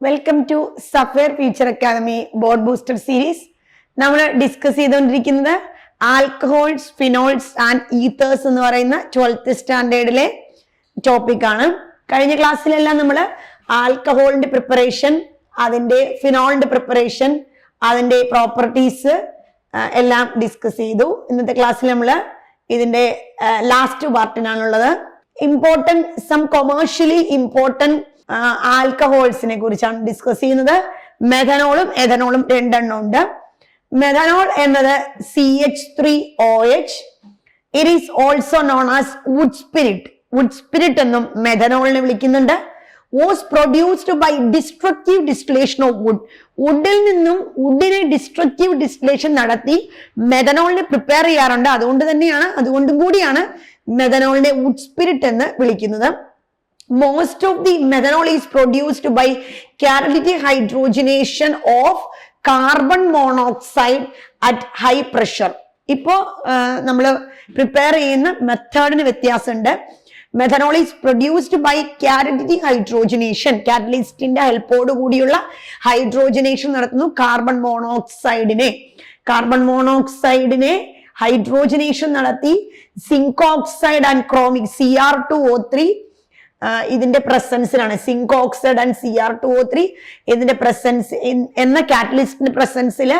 Welcome to sapphire future academy board booster series. നമ്മൾ discuss ചെയ്തുകൊണ്ടിരിക്കുന്നത് alcohols, phenols and ethers എന്ന് പറയുന്ന 12th സ്റ്റാൻഡേർഡിലെ topic ആണ്. കഴിഞ്ഞ ക്ലാസ്സിലെല്ലാം നമ്മൾ ആൽക്കഹോളിന്റെ പ്രിപ്പറേഷൻ, അതിന്റെ ഫിനോളിന്റെ പ്രിപ്പറേഷൻ, അതിന്റെ പ്രോപ്പർട്ടീസ് എല്ലാം ഡിസ്കസ് ചെയ്തു. ഇന്നത്തെ ക്ലാസ്സിൽ നമ്മൾ ഇതിന്റെ ലാസ്റ്റ് പാർട്ടിനാണുള്ളത്. സം കൊമേഴ്ഷ്യലി ഇമ്പോർട്ടന്റ് ആൽക്കഹോൾസിനെ കുറിച്ചാണ് ഡിസ്കസ് ചെയ്യുന്നത്. മെഥനോളും എഥനോളും രണ്ടെണ്ണം ഉണ്ട്. മെഥനോൾ എന്നത് CH3OH. It is also known as wood spirit. Wood spirit എന്നും മെഥനോളിനെ വിളിക്കുന്നുണ്ട്. Was produced by destructive distillation of wood. വുഡിൽ നിന്നും വുഡിനെ ഡിസ്ട്രക്റ്റീവ് ഡിസ്റ്റിലേഷൻ നടത്തി മെഥനോളിനെ പ്രിപ്പയർ ചെയ്യാറുണ്ട്. അതുകൊണ്ടും കൂടിയാണ് മെഥനോളിനെ വുഡ് സ്പിരിറ്റ് എന്ന് വിളിക്കുന്നത്. Most of the methanol is produced by catalytic hydrogenation of carbon monoxide at high pressure. ഇപ്പോ നമ്മൾ പ്രിപ്പയർ ചെയ്യുന്ന മെത്തേഡിന് വ്യത്യാസമുണ്ട്. Methanol is produced by catalytic hydrogenation. കാറ്റലിസ്റ്റിന്റെ ഹെൽപ്പോട് കൂടിയുള്ള ഹൈഡ്രോജനേഷൻ നടത്തുന്നു. കാർബൺ മോണോക്സൈഡിനെ ഹൈഡ്രോജനേഷൻ നടത്തി zinc oxide and chromic Cr2O3 ഇതിന്റെ പ്രസൻസിലാണ്. സിങ്ക് ഓക്സൈഡ് ആൻഡ് Cr2O3 ഇതിന്റെ പ്രസൻസ് എന്ന കാറ്റലിസ്റ്റിന്റെ പ്രസൻസിൽ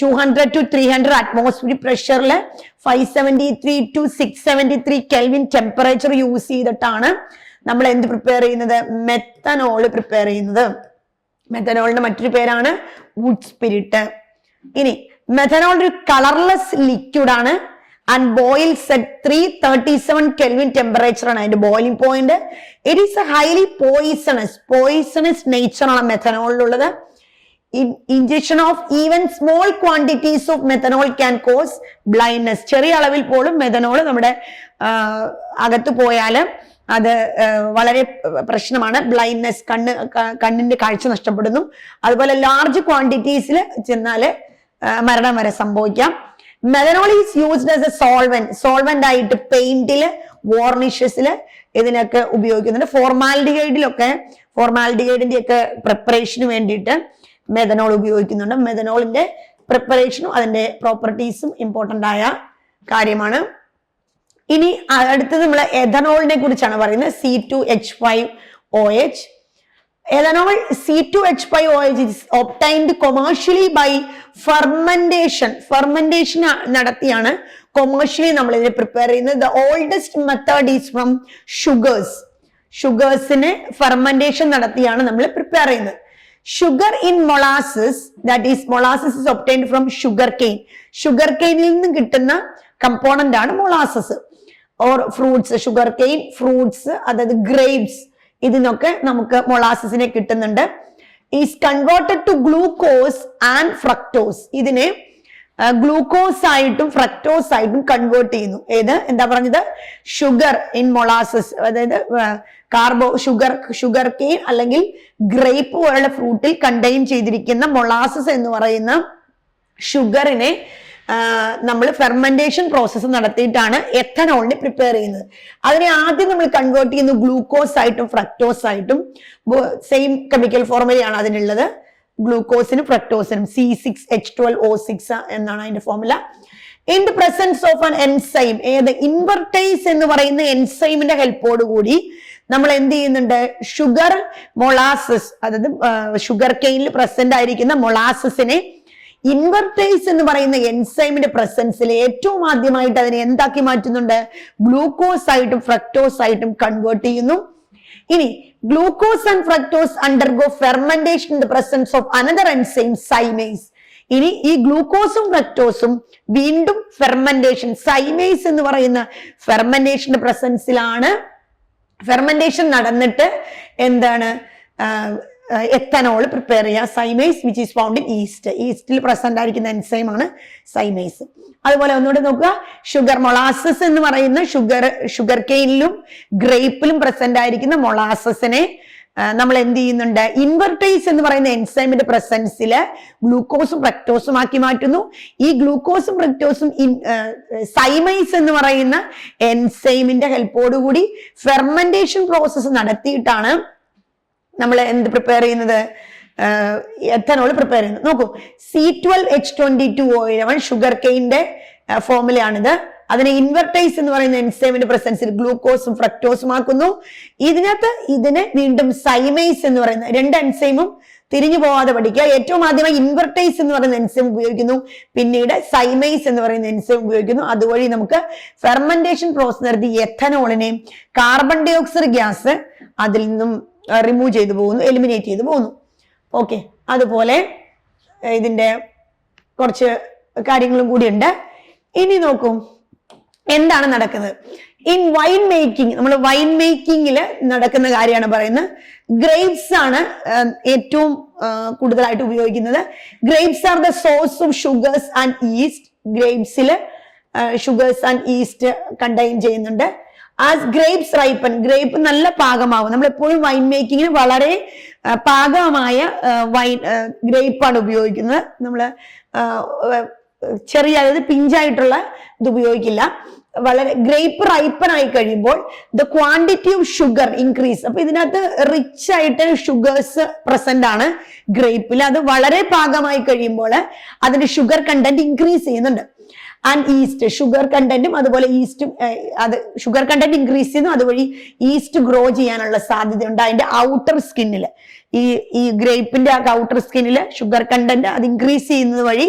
200 to 300 അറ്റ്മോസ്ഫിയറിക് പ്രഷറിൽ 573 to 673 കെൽവിൻ ടെമ്പറേച്ചർ യൂസ് ചെയ്തിട്ടാണ് നമ്മൾ എന്ത് പ്രിപ്പയർ ചെയ്യുന്നത്? മെത്തനോൾ പ്രിപ്പയർ ചെയ്യുന്നത്. മെത്തനോളിന്റെ മറ്റൊരു പേരാണ് വുഡ് സ്പിരിറ്റ്. ഇനി മെത്തനോൾ ഒരു കളർലെസ് ലിക്വിഡ് ആണ്. And boils at 337 Kelvin temperature ആണ് അതിന്റെ boiling point. It is a highly poisonous nature ആണ് മെത്തനോളിലുള്ളത്. Injection of even small quantities of methanol can cause blindness. ചെറിയ അളവിൽ പോലും മെത്തനോൾ നമ്മുടെ അകത്ത് പോയാൽ അത് വളരെ പ്രശ്നമാണ്. ബ്ലൈൻഡ്നെസ്, കണ്ണിന്റെ കാഴ്ച നഷ്ടപ്പെടുന്നു. അതുപോലെ ലാർജ് ക്വാണ്ടിറ്റീസിൽ ചെന്നാൽ മരണം വരെ സംഭവിക്കാം. Methanol is used as A solvent ആയിട്ട് പെയിന്റില്, വാർണിഷസില് ഇതിനൊക്കെ ഉപയോഗിക്കുന്നുണ്ട്. ഫോർമാൽഡിഹൈഡിന്റെ ഒക്കെ പ്രിപ്പറേഷന് വേണ്ടിയിട്ട് മെഥനോൾ ഉപയോഗിക്കുന്നുണ്ട്. മെഥനോളിന്റെ പ്രിപ്പറേഷനും അതിന്റെ പ്രോപ്പർട്ടീസും ഇമ്പോർട്ടന്റ് ആയ കാര്യമാണ്. ഇനി അടുത്തത് നമ്മൾ എഥനോളിനെ കുറിച്ചാണ് പറയുന്നത്. C2H5OH. Ethanol C2H5OH is obtained commercially by fermentation. Fermentation നടത്തിയാണ് കൊമേഴ്ഷ്യലി നമ്മൾ ഇതിനെ പ്രിപ്പയർ ചെയ്യുന്നത്. The oldest method is from sugars. ഷുഗേഴ്സിന് ഫെർമെന്റേഷൻ നടത്തിയാണ് നമ്മൾ പ്രിപ്പയർ ചെയ്യുന്നത്. Sugar in molasses, that is molasses is obtained from sugarcane. Sugarcane നിന്ന് കിട്ടുന്ന കമ്പോണന്റ് ആണ് molasses. Or fruits, sugarcane, fruits, അതായത് grapes, ഇതിനൊക്കെ നമുക്ക് മൊളാസസിനെ കിട്ടുന്നുണ്ട്. Is converted to glucose and fructose. ഇതിനെ ഗ്ലൂക്കോസ് ആയിട്ടും ഫ്രക്ടോസ് ആയിട്ടും കൺവേർട്ട് ചെയ്യുന്നു. എന്താ പറഞ്ഞത്? ഷുഗർ ഇൻ മൊളാസസ്, അതായത് ഷുഗർ കെയിൻ അല്ലെങ്കിൽ ഗ്രേപ്പ് പോലുള്ള ഫ്രൂട്ടിൽ കണ്ടെയ്ൻ ചെയ്തിരിക്കുന്ന മൊളാസസ് എന്ന് പറയുന്ന ഷുഗറിനെ നമ്മൾ ഫെർമെന്റേഷൻ പ്രോസസ്സ് നടത്തിയിട്ടാണ് എഥനോളിനെ പ്രിപ്പയർ ചെയ്യുന്നത്. അതിനെ ആദ്യം നമ്മൾ കൺവേർട്ട് ചെയ്യുന്നു ഗ്ലൂക്കോസ് ആയിട്ടും ഫ്രക്ടോസ് ആയിട്ടും. Same chemical ഫോർമുലയാണ് അതിനുള്ളത്. ഗ്ലൂക്കോസിനും ഫ്രക്ടോസിനും C6H12O6 എന്നാണ് അതിന്റെ formula. In the presence of an enzyme, invertase എന്ന് പറയുന്ന എൻസൈമിന്റെ ഹെൽപ്പോട് കൂടി നമ്മൾ എന്ത് ചെയ്യുന്നുണ്ട്? ഷുഗർ മൊളാസസ്, അതായത് ഷുഗർ കെയിനിൽ പ്രസന്റ് ആയിരിക്കുന്ന മൊളാസസിനെ ഇൻവെർട്ടേസ് എന്ന് പറയുന്ന എൻസൈമിന്റെ പ്രസൻസിൽ ഏറ്റവും ആദ്യമായിട്ട് അതിനെ എന്താക്കി മാറ്റുന്നുണ്ട്? ഗ്ലൂക്കോസ് ആയിട്ടും ഫ്രക്ടോസ് ആയിട്ടും കൺവേർട്ട് ചെയ്യുന്നു. ഇനി glucose and fructose undergo fermentation in the presence of another enzyme zymase. ഇനി ഈ ഗ്ലൂക്കോസും ഫ്രക്ടോസും വീണ്ടും ഫെർമെന്റേഷൻ, സൈമേസ് എന്ന് പറയുന്ന ഫെർമെന്റേഷന്റെ പ്രസൻസിലാണ് ഫെർമെന്റേഷൻ നടന്നിട്ട് എന്താണ് എത്തനോൾ പ്രിപ്പയർ ചെയ്യുക. Zymase which is found in ഈസ്റ്റിൽ പ്രസന്റ് ആയിരിക്കുന്ന എൻസൈം ആണ് സൈമേസ്. അതുപോലെ ഒന്നുകൂടെ നോക്കുക, ഷുഗർ മൊളാസസ് എന്ന് പറയുന്ന ഷുഗർ കെയിനിലും ഗ്രേപ്പിലും പ്രസന്റ് ആയിരിക്കുന്ന മൊളാസസിനെ നമ്മൾ എന്ത് ചെയ്യുന്നുണ്ട്? ഇൻവെർട്ടേസ് എന്ന് പറയുന്ന എൻസൈമിന്റെ പ്രസൻസിൽ ഗ്ലൂക്കോസും ഫ്രക്ടോസും ആക്കി മാറ്റുന്നു. ഈ ഗ്ലൂക്കോസും ഫ്രക്ടോസും സൈമേസ് എന്ന് പറയുന്ന എൻസൈമിന്റെ ഹെൽപ്പോടുകൂടി ഫെർമെന്റേഷൻ പ്രോസസ്സ് നടത്തിയിട്ടാണ് നമ്മൾ എന്ത് പ്രിപ്പയർ ചെയ്യുന്നത്? എഥനോൾ പ്രിപ്പയർ ചെയ്യുന്നത്. നോക്കൂ, C12H22O11 ഷുഗർ കെയിന്റെ ഫോമുലയാണിത്. അതിനെ ഇൻവെർട്ടൈസ് എന്ന് പറയുന്ന എൻസൈമിന്റെ പ്രസൻസിൽ ഗ്ലൂക്കോസും ഫ്രക്ടോസും ആക്കുന്നു. ഇതിനെ വീണ്ടും സൈമൈസ് എന്ന് പറയുന്ന രണ്ട് എൻസൈമും തിരിഞ്ഞു പോവാതെ പഠിക്കുക. ഏറ്റവും ആദ്യമായി ഇൻവെർട്ടൈസ് എന്ന് പറയുന്ന എൻസൈം ഉപയോഗിക്കുന്നു, പിന്നീട് സൈമൈസ് എന്ന് പറയുന്ന എൻസൈം ഉപയോഗിക്കുന്നു. അതുവഴി നമുക്ക് ഫെർമെന്റേഷൻ പ്രോസസ് നടത്തി എഥനോളിനെ കാർബൺ ഡൈ ഓക്സൈഡ് ഗ്യാസ് അതിൽ നിന്നും റിമൂവ് ചെയ്തു പോകുന്നു, എലിമിനേറ്റ് ചെയ്തു പോകുന്നു. ഓക്കെ, അതുപോലെ ഇതിന്റെ കുറച്ച് കാര്യങ്ങളും കൂടിയുണ്ട്. ഇനി നോക്കൂ എന്താണ് നടക്കുന്നത് ഇൻ വൈൻ മേക്കിംഗ്. നമ്മൾ വൈൻ മേക്കിങ്ങിൽ നടക്കുന്ന കാര്യമാണ് പറയുന്നത്. ഗ്രേപ്സ് ആണ് ഏറ്റവും കൂടുതലായിട്ട് ഉപയോഗിക്കുന്നത്. Grapes are the source of sugars and yeast. ഗ്രേപ്സിൽ ഷുഗേഴ്സ് ആൻഡ് ഈസ്റ്റ് കണ്ടെയ്ൻ ചെയ്യുന്നുണ്ട്. ആസ് ഗ്രേപ്സ് റൈപ്പൻ, ഗ്രേപ്പ് നല്ല പാകമാവും. നമ്മൾ എപ്പോഴും വൈൻ മേക്കിങ്ങിന് വളരെ പാകമായ വൈൻ ഗ്രേപ്പാണ് ഉപയോഗിക്കുന്നത്. നമ്മൾ ചെറിയ, അതായത് പിഞ്ചായിട്ടുള്ള ഇത് ഉപയോഗിക്കില്ല. വളരെ ഗ്രേപ്പ് റൈപ്പൻ ആയി കഴിയുമ്പോൾ the quantity of sugar increase. അപ്പൊ ഇതിനകത്ത് റിച്ച് ആയിട്ട് ഷുഗേഴ്സ് പ്രസന്റ് ആണ് ഗ്രേപ്പിൽ. അത് വളരെ പാകമായി കഴിയുമ്പോൾ അതിന്റെ ഷുഗർ കണ്ടന്റ് ഇൻക്രീസ് ചെയ്യുന്നുണ്ട്. ആൻഡ് ഈസ്റ്റ്, ഷുഗർ കണ്ടന്റും അതുപോലെ ഈസ്റ്റും, അത് ഷുഗർ കണ്ടന്റ് ഇൻക്രീസ് ചെയ്യുന്നു. അതുവഴി ഈസ്റ്റ് ഗ്രോ ചെയ്യാനുള്ള സാധ്യതയുണ്ട് അതിന്റെ ഔട്ടർ സ്കിന്നിൽ. ഈ ഗ്രേപ്പിന്റെ ആ ഔട്ടർ സ്കിന്നിൽ ഷുഗർ കണ്ടന്റ് അത് ഇൻക്രീസ് ചെയ്യുന്നത് വഴി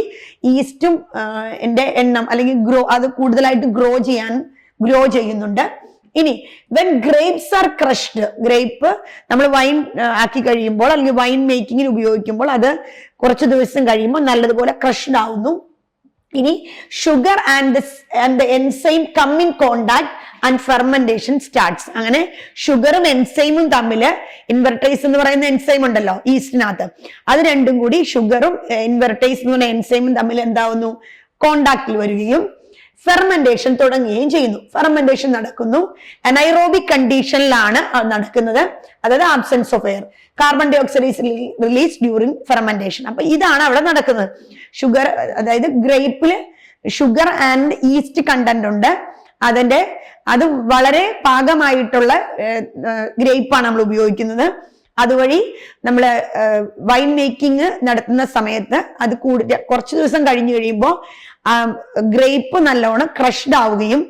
ഈസ്റ്റും എണ്ണം അല്ലെങ്കിൽ അത് കൂടുതലായിട്ട് ഗ്രോ ചെയ്യുന്നുണ്ട്. ഇനി when grapes are crushed, grape നമ്മൾ വൈൻ ആക്കി കഴിയുമ്പോൾ അല്ലെങ്കിൽ വൈൻ മേക്കിങ്ങിന് ഉപയോഗിക്കുമ്പോൾ അത് കുറച്ച് ദിവസം കഴിയുമ്പോൾ നല്ലതുപോലെ ക്രഷ്ഡ് ആവുന്നു. ഇനി sugar and the enzyme come in contact and fermentation starts. അങ്ങനെ ഷുഗറും എൻസൈമും തമ്മിൽ, ഇൻവെർട്ടൈസ് എന്ന് പറയുന്ന എൻസൈം ഉണ്ടല്ലോ ഈസ്റ്റിനകത്ത്, അത് രണ്ടും കൂടി ഷുഗറും ഇൻവെർട്ടൈസ് എന്ന് പറയുന്ന എൻസൈമും തമ്മിൽ എന്താവുന്നു, കോണ്ടാക്റ്റിൽ വരികയും ഫെർമെന്റേഷൻ തുടങ്ങുകയും ചെയ്യുന്നു. ഫെർമെന്റേഷൻ നടക്കുന്നു. അനൈറോബിക് കണ്ടീഷനിലാണ് നടക്കുന്നത്, അതായത് absence of air. Carbon dioxide is release during fermentation. അപ്പൊ ഇതാണ് അവിടെ നടക്കുന്നത്. ഷുഗർ, അതായത് ഗ്രേപ്പില് ഷുഗർ ആൻഡ് ഈസ്റ്റ് കണ്ടന്റ് ഉണ്ട്. അത് വളരെ പാകമായിട്ടുള്ള ഗ്രേപ്പാണ് നമ്മൾ ഉപയോഗിക്കുന്നത്. അതുവഴി നമ്മൾ വൈൻ മേക്കിംഗ് നടത്തുന്ന സമയത്ത് അത് കുറച്ച് ദിവസം കഴിഞ്ഞു കഴിയുമ്പോൾ ഗ്രേപ്പ് നല്ലോണം ക്രഷ്ഡ് ആവുകയും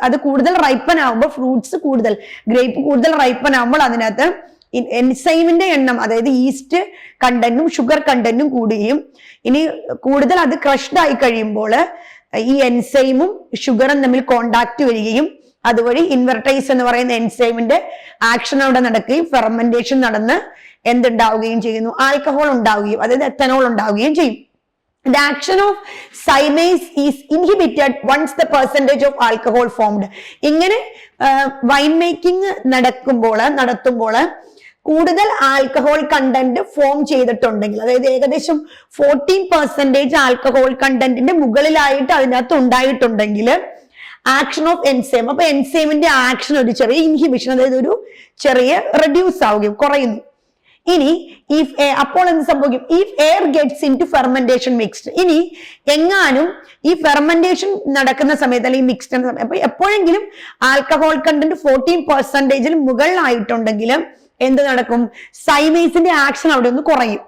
അത് കൂടുതൽ റൈപ്പൻ ആവുമ്പോൾ ഫ്രൂട്ട്സ് കൂടുതൽ, ഗ്രേപ്പ് കൂടുതൽ റൈപ്പൻ ആവുമ്പോൾ അതിനകത്ത് എൻസൈമിന്റെ എണ്ണം, അതായത് ഈസ്റ്റ് കണ്ടന്റും ഷുഗർ കണ്ടന്റും കൂടുകയും, ഇനി കൂടുതൽ അത് ക്രഷ്ഡ് ആയി കഴിയുമ്പോൾ ഈ എൻസൈമും ഷുഗറും തമ്മിൽ കോണ്ടാക്ട് വരികയും അതുവഴി ഇൻവെർട്ടൈസ് എന്ന് പറയുന്ന എൻസൈമിന്റെ ആക്ഷൻ അവിടെ നടക്കുകയും ഫെർമെന്റേഷൻ നടന്ന് എന്തുണ്ടാവുകയും ചെയ്യുന്നു, ആൽക്കഹോൾ ഉണ്ടാവുകയും, അതായത് എത്തനോൾ ഉണ്ടാവുകയും ചെയ്യും. The action of cymase is inhibited once the percentage of alcohol formed. ഇങ്ങനെ വൈൻ മേക്കിംഗ് നടത്തുമ്പോൾ കൂടുതൽ ആൽക്കഹോൾ കണ്ടന്റ് ഫോം ചെയ്തിട്ടുണ്ടെങ്കിൽ, അതായത് ഏകദേശം 14% ആൽക്കഹോൾ കണ്ടന്റിന്റെ മുകളിലായിട്ട് അതിനകത്ത് ഉണ്ടായിട്ടുണ്ടെങ്കിൽ ആക്ഷൻ ഓഫ് എൻസൈം, അപ്പൊ എൻസൈമിന്റെ ആക്ഷൻ ഒരു ചെറിയ ഇൻഹിബിഷൻ, അതായത് ഒരു ചെറിയ റെഡ്യൂസ് ആവുകയും കുറയുന്നു. ഇനി അപ്പോൾ എന്ത് സംഭവിക്കും? If air gets in to fermentation mixed. ഇനി എങ്ങാനും ഈ ഫെർമെന്റേഷൻ നടക്കുന്ന സമയത്ത് അല്ലെങ്കിൽ മിക്സ്ഡ് എന്ന സമയത്ത് അപ്പൊ എപ്പോഴെങ്കിലും ആൽക്കഹോൾ കണ്ടന്റ് 14% മുകളിലായിട്ടുണ്ടെങ്കിൽ എന്ത് നടക്കും? സൈമേസിന്റെ ആക്ഷൻ അവിടെ ഒന്ന് കുറയും.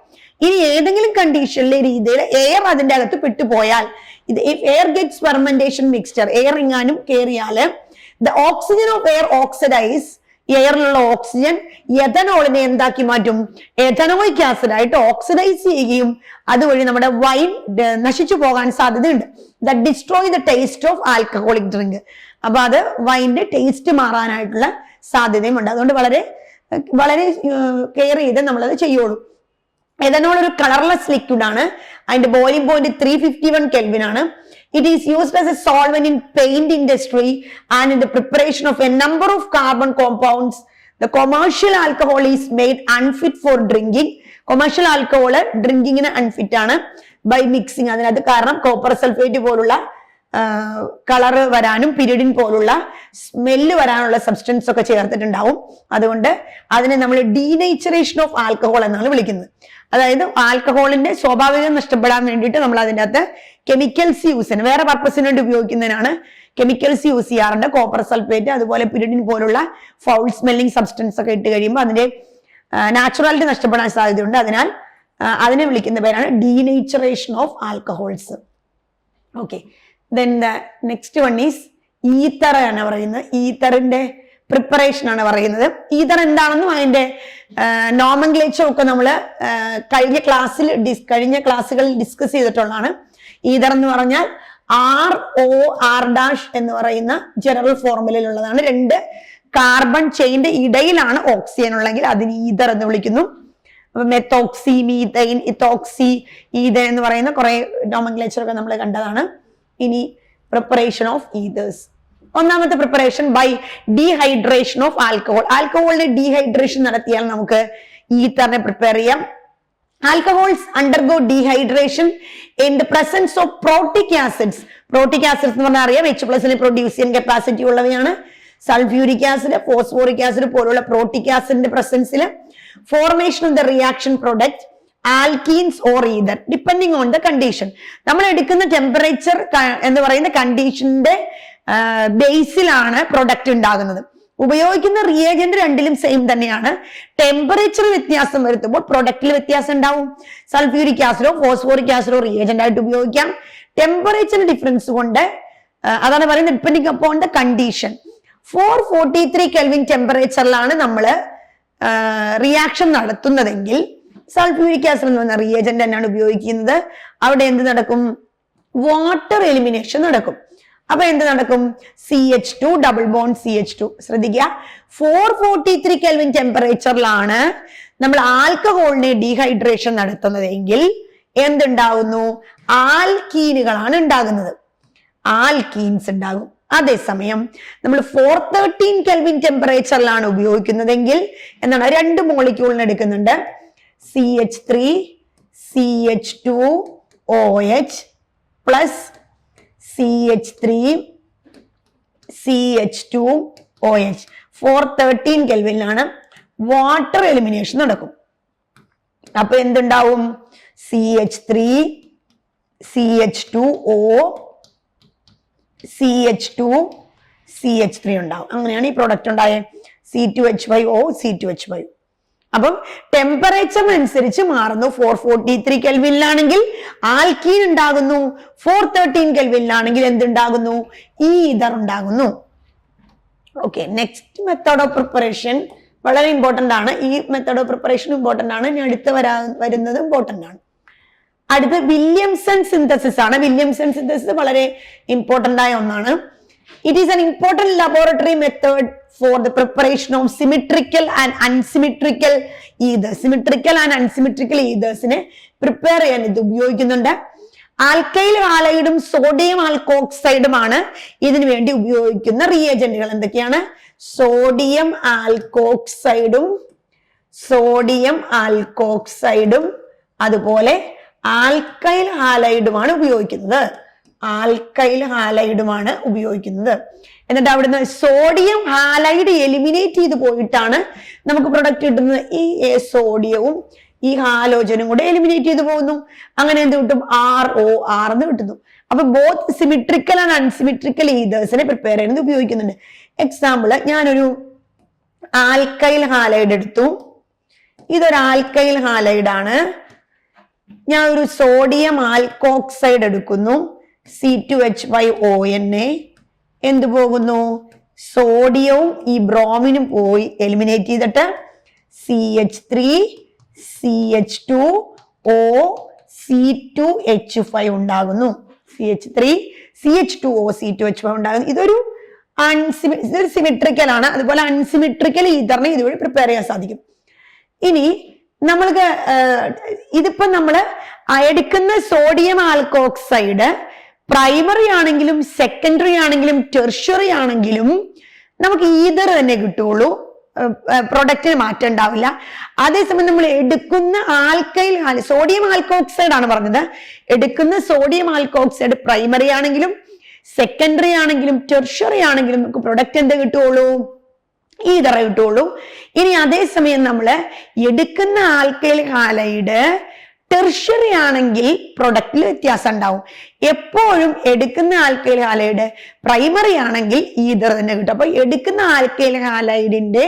ഇനി ഏതെങ്കിലും കണ്ടീഷനിലെ രീതിയിൽ എയർ അതിന്റെ അകത്ത് പെട്ടുപോയാൽ, ഇത് air gets fermentation mixture, air എങ്ങാനും കയറിയാല് the oxygen of air oxidise, എയറിലുള്ള ഓക്സിജൻ എഥനോളിനെ എന്താക്കി മാറ്റും? എഥനോയിക് ആസിഡ് ആയിട്ട് ഓക്സിഡൈസ് ചെയ്യുകയും അതുവഴി നമ്മുടെ വൈൻ നശിച്ചു പോകാൻ സാധ്യതയുണ്ട്. That destroy the taste of alcoholic drink. അപ്പൊ അത് വൈൻ്റെ ടേസ്റ്റ് മാറാനായിട്ടുള്ള സാധ്യതയും ഉണ്ട്. അതുകൊണ്ട് വളരെ വളരെ കെയർ ചെയ്ത് നമ്മളത് ചെയ്യുള്ളൂ. എഥനോൾ ഒരു കളർലെസ് ലിക്വിഡ് ആണ്. അതിന്റെ ബോയിലിംഗ് പോയിന്റ് 351 Kelvin ആണ്. It is used as a solvent in paint industry and in the preparation of a number of carbon compounds. The commercial alcohol is made unfit for drinking. Commercial alcohol ഡ്രിങ്കിങ്ങിന് unfit ആണ് by mixing. അതിനകത്ത് കാരണം copper sulphate പോലുള്ള colour വരാനും pyridine പോലുള്ള smell വരാനുള്ള substance ഒക്കെ ചേർത്തിട്ടുണ്ടാവും. അതുകൊണ്ട് അതിനെ നമ്മൾ ഡീനേച്ചറേഷൻ ഓഫ് ആൽക്കഹോൾ എന്നാണ് വിളിക്കുന്നത്. അതായത് ആൽക്കഹോളിന്റെ സ്വാഭാവികം നഷ്ടപ്പെടാൻ വേണ്ടിയിട്ട് നമ്മൾ അതിൻ്റെ അകത്ത് കെമിക്കൽസ് യൂസ് ചെയ്യുന്നത്, വേറെ പർപ്പസിന് വേണ്ടി ഉപയോഗിക്കുന്നതിനാണ് കെമിക്കൽസ് യൂസ് ചെയ്യാറുണ്ട്. കോപ്പർ സൾഫേറ്റ് അതുപോലെ പിരിഡിൻ പോലുള്ള ഫൗൾ സ്മെല്ലിംഗ് സബ്സ്റ്റൻസ് ഒക്കെ ഇട്ട് കഴിയുമ്പോൾ അതിന്റെ നാച്ചുറാലിറ്റി നഷ്ടപ്പെടാൻ സാധ്യതയുണ്ട്. അതിനാൽ അതിനെ വിളിക്കുന്ന പേരാണ് denaturation of alcohols. Okay, then the next one is ether ആണ് പറയുന്നത്. ഈത്തറിന്റെ പ്രിപ്പറേഷൻ ആണ് പറയുന്നത്. ഈതർ എന്താണെന്നും അതിന്റെ നോമൻക്ലേച്ചർ ഒക്കെ നമ്മൾ കഴിഞ്ഞ ക്ലാസ്സുകളിൽ ഡിസ്കസ് ചെയ്തിട്ടുള്ളതാണ്. ഈതർ എന്ന് പറഞ്ഞാൽ ROR- എന്ന് പറയുന്ന ജനറൽ ഫോർമുലയിലുള്ളതാണ്. 2 കാർബൺ ചെയിന്റെ ഇടയിലാണ് ഓക്സിജൻ ഉള്ളെങ്കിൽ അതിന് ഈതർ എന്ന് വിളിക്കുന്നു. അപ്പൊ മെത്തോക്സി, മീഥൈൻ, ഇത്തോക്സി, ഈതർ എന്ന് പറയുന്ന കുറെ നോമൻക്ലേച്ചർ ഒക്കെ നമ്മൾ കണ്ടതാണ്. ഇനി പ്രിപ്പറേഷൻ ഓഫ് ഈതേഴ്സ്. ഒന്നാമത്തെ preparation by dehydration of alcohol. ആൽക്കഹോളിന്റെ ഡീഹൈഡ്രേഷൻ നടത്തിയാൽ നമുക്ക് ഈത്തറിനെ പ്രിപ്പയർ ചെയ്യാം. Alcohols undergo dehydration in the presence of protic acids. Protic acids എന്ന് പറഞ്ഞാൽ അറിയാം, H+ പ്രൊഡ്യൂസ് ചെയ്യാൻ കപ്പാസിറ്റി ഉള്ളവയാണ്. സൾഫ്യൂരിക് ആസിഡ്, ഫോസ്ഫോറിക് ആസിഡ് പോലുള്ള പ്രോട്ടിക് ആസിഡിന്റെ പ്രസൻസിൽ formation of the reaction product alkenes or ether depending on the condition. നമ്മൾ എടുക്കുന്ന ടെമ്പറേച്ചർ എന്ന് പറയുന്ന കണ്ടീഷന്റെ ബേസിലാണ് പ്രൊഡക്റ്റ് ഉണ്ടാകുന്നത്. ഉപയോഗിക്കുന്ന റിയേജന്റ് രണ്ടിലും സെയിം തന്നെയാണ്. ടെമ്പറേച്ചർ വ്യത്യാസം വരുത്തുമ്പോൾ പ്രൊഡക്റ്റിൽ വ്യത്യാസം ഉണ്ടാവും. സൾഫ്യൂരിക് ആസിഡോ ഫോസ്ഫോറിക് ആസിഡോ റിയേജന്റ് ആയിട്ട് ഉപയോഗിക്കാം. ടെമ്പറേച്ചർ ഡിഫറൻസ് കൊണ്ട് അതാണ് പറയുന്നത് depending upon the condition. 443 kelvin ടെമ്പറേച്ചറിലാണ് നമ്മൾ റിയാക്ഷൻ നടത്തുന്നതെങ്കിൽ സൾഫ്യൂരിക് ആസിഡ് എന്ന് പറഞ്ഞ റിയേജന്റ് തന്നെയാണ് ഉപയോഗിക്കുന്നത്. അവിടെ എന്ത് നടക്കും? വാട്ടർ എലിമിനേഷൻ നടക്കും. അപ്പൊ എന്ത് നടക്കും? CH2 double bond CH2. ശ്രദ്ധിക്കുക, 443 കെൽവിൻ ടെമ്പറേച്ചറിലാണ് നമ്മൾ ആൽക്കഹോളിനെ ഡീഹൈഡ്രേഷൻ നടത്തുന്നതെങ്കിൽ എന്തുണ്ടാകുന്നു? ആൽക്കീനുകളാണ് ഉണ്ടാകുന്നത്. ആൽക്കീൻസ് ഉണ്ടാകും. അതേസമയം നമ്മൾ 413 കെൽവിൻ ടെമ്പറേച്ചറിലാണ് ഉപയോഗിക്കുന്നതെങ്കിൽ എന്താണ്? 2 മോളിക്യൂളിന് എടുക്കുന്നുണ്ട്. CH3 CH2OH plus CH3 CH2OH. 413 കെൽവിനിലാണ് water elimination നടക്കും. അപ്പൊ എന്തുണ്ടാവും? CH3 CH2O CH2 CH3 ഉണ്ടാവും. അങ്ങനെയാണ് ഈ പ്രോഡക്റ്റ് ഉണ്ടായത്. C2H5O C2H5. അപ്പം ടെമ്പറേച്ചറിനനുസരിച്ച് മാറുന്നു. 443 കെൽവിനിലാണെങ്കിൽ ആൽക്കീൻ ഉണ്ടാകുന്നു. 413 കെൽവിനിലാണെങ്കിൽ എന്തുണ്ടാകുന്നു? ഈതർ ഉണ്ടാകുന്നു. Okay, next method of preparation വളരെ ഇമ്പോർട്ടന്റ് ആണ്. ഈ മെത്തേഡ് ഓഫ് പ്രിപ്പറേഷൻ ഇമ്പോർട്ടന്റ് ആണ്. ഇനി അടുത്ത് വരുന്നത് ഇമ്പോർട്ടന്റ് ആണ്. അടുത്ത വില്യംസൺ സിന്തസിസ് ആണ്. വില്യംസൺ സിന്തസിസ് വളരെ ഇമ്പോർട്ടന്റ് ആയ ഒന്നാണ്. It is an important laboratory method for the preparation of symmetrical and unsymmetrical ethers. Symmetrical and unsymmetrical ethers നെ പ്രിപ്പയർ ചെയ്യാൻ ഇത് ഉപയോഗിക്കുന്നുണ്ട്. ആൽക്കൈൽ ഹാലൈഡും സോഡിയം ആൽക്കോക്സൈഡുമാണ് ഇതിനു വേണ്ടി ഉപയോഗിക്കുന്ന റിയേജന്റുകൾ. എന്തൊക്കെയാണ്? സോഡിയം ആൽക്കോക്സൈഡും അതുപോലെ ആൽക്കൈൽ ഹാലൈഡുമാണ് ഉപയോഗിക്കുന്നത്. എന്നിട്ട് അവിടുന്ന് സോഡിയം ഹാലൈഡ് എലിമിനേറ്റ് ചെയ്ത് പോയിട്ടാണ് നമുക്ക് പ്രൊഡക്റ്റ് കിട്ടുന്നത്. ഈ സോഡിയവും ഈ ഹാലോജനും കൂടെ എലിമിനേറ്റ് ചെയ്ത് പോകുന്നു. അങ്ങനെ എന്ത് കിട്ടും? ROR എന്ന് കിട്ടുന്നു. അപ്പൊ ബോത്ത് സിമിട്രിക്കൽ ആൻഡ് അൺസിമിട്രിക്കൽ ഈതേഴ്സിനെ പ്രിപ്പയർ ചെയ്യുന്നത് ഉപയോഗിക്കുന്നുണ്ട്. എക്സാമ്പിൾ, ഞാനൊരു ആൽക്കൈൽ ഹാലൈഡ് എടുത്തു. ഇതൊരു ആൽക്കൈൽ ഹാലൈഡ് ആണ്. ഞാൻ ഒരു സോഡിയം ആൽക്കോക്സൈഡ് എടുക്കുന്നു. C2H5ON. എന്ത് പോകുന്നു? സോഡിയവും ഈ ബ്രോമിനും പോയി എലിമിനേറ്റ് ചെയ്തിട്ട് CH3 CH2O C2H5 ഉണ്ടാകുന്നു. CH3 CH2O C2H5 ഉണ്ടാകുന്നു. ഇതൊരു സിമെട്രിക്കൽ ആണ്. അതുപോലെ അൺസിമെട്രിക്കൽ ഈതറിനെ ഇതുവഴി പ്രിപ്പയർ ചെയ്യാൻ സാധിക്കും. ഇനി നമ്മൾക്ക് ഇതിപ്പോ നമ്മള് എടുക്കുന്ന സോഡിയം ആൽക്കോക്സൈഡ് പ്രൈമറി ആണെങ്കിലും സെക്കൻഡറി ആണെങ്കിലും ടെർഷ്യറി ആണെങ്കിലും നമുക്ക് ഈതർ തന്നെ കിട്ടുള്ളൂ. പ്രൊഡക്റ്റിന് മാറ്റം ഉണ്ടാവില്ല. അതേസമയം നമ്മൾ എടുക്കുന്ന സോഡിയം ആൽക്കോക്സൈഡ് ആണ് പറഞ്ഞത്. എടുക്കുന്ന സോഡിയം ആൽക്കോക്സൈഡ് പ്രൈമറി ആണെങ്കിലും സെക്കൻഡറി ആണെങ്കിലും ടെർഷ്യറി ആണെങ്കിലും നമുക്ക് പ്രൊഡക്റ്റ് എന്ത് കിട്ടുള്ളൂ? ഈതർ കിട്ടുള്ളൂ. ഇനി അതേസമയം നമ്മൾ എടുക്കുന്ന ആൽക്കൈൽ ഹാലൈഡ് ടെർഷ്യറി ആണെങ്കിൽ പ്രൊഡക്റ്റിൽ വ്യത്യാസം ഉണ്ടാവും. എപ്പോഴും എടുക്കുന്ന ആൽക്കൈൽ ഹാലൈഡ് പ്രൈമറി ആണെങ്കിൽ ഈതർ തന്നെ കിട്ടും. അപ്പൊ എടുക്കുന്ന ആൽക്കൈൽ ഹാലൈഡിന്റെ